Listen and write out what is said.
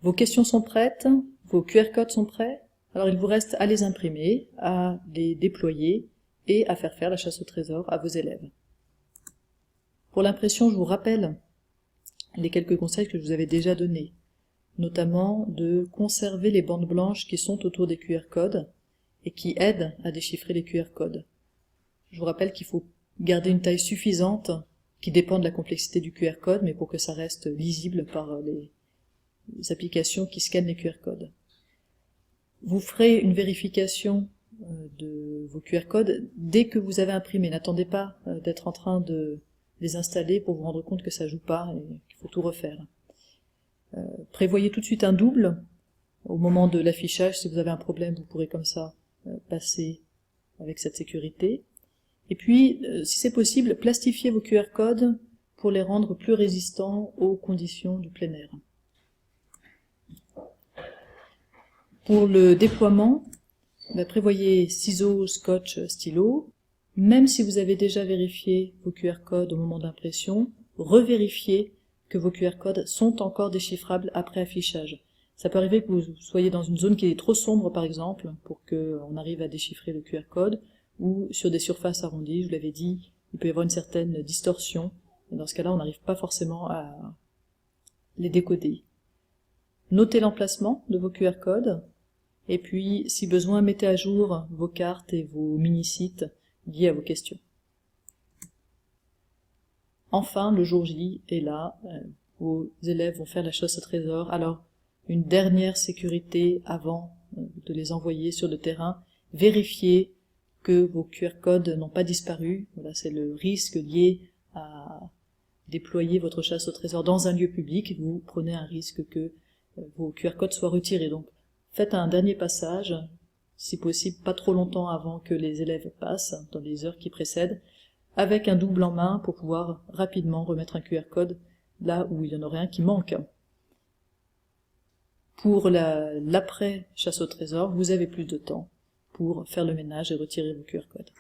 Vos questions sont prêtes, vos QR codes sont prêts, alors il vous reste à les imprimer, à les déployer et à faire la chasse au trésor à vos élèves. Pour l'impression, je vous rappelle les quelques conseils que je vous avais déjà donnés, notamment de conserver les bandes blanches qui sont autour des QR codes et qui aident à déchiffrer les QR codes. Je vous rappelle qu'il faut garder une taille suffisante qui dépend de la complexité du QR code, mais pour que ça reste lisible par les applications qui scannent les QR codes. Vous ferez une vérification de vos QR codes dès que vous avez imprimé. N'attendez pas d'être en train de les installer pour vous rendre compte que ça joue pas et qu'il faut tout refaire. Prévoyez tout de suite un double. Au moment de l'affichage, si vous avez un problème, vous pourrez comme ça passer avec cette sécurité. Et puis, si c'est possible, plastifiez vos QR codes pour les rendre plus résistants aux conditions du plein air. Pour le déploiement, prévoyez ciseaux, scotch, stylo. Même si vous avez déjà vérifié vos QR codes au moment d'impression, revérifiez que vos QR codes sont encore déchiffrables après affichage. Ça peut arriver que vous soyez dans une zone qui est trop sombre, par exemple, pour qu'on arrive à déchiffrer le QR code, ou sur des surfaces arrondies, je vous l'avais dit, il peut y avoir une certaine distorsion, et dans ce cas-là, on n'arrive pas forcément à les décoder. Notez l'emplacement de vos QR codes, et puis, si besoin, mettez à jour vos cartes et vos mini-sites liés à vos questions. Enfin, le jour J est là, vos élèves vont faire la chasse au trésor, alors une dernière sécurité avant de les envoyer sur le terrain, vérifiez que vos QR codes n'ont pas disparu. Voilà, c'est le risque lié à déployer votre chasse au trésor dans un lieu public. Vous prenez un risque que vos QR codes soient retirés. Donc, faites un dernier passage, si possible pas trop longtemps avant que les élèves passent, dans les heures qui précèdent, avec un double en main pour pouvoir rapidement remettre un QR code là où il y en aurait un qui manque. Pour l'après chasse au trésor, vous avez plus de temps pour faire le ménage et retirer vos QR codes.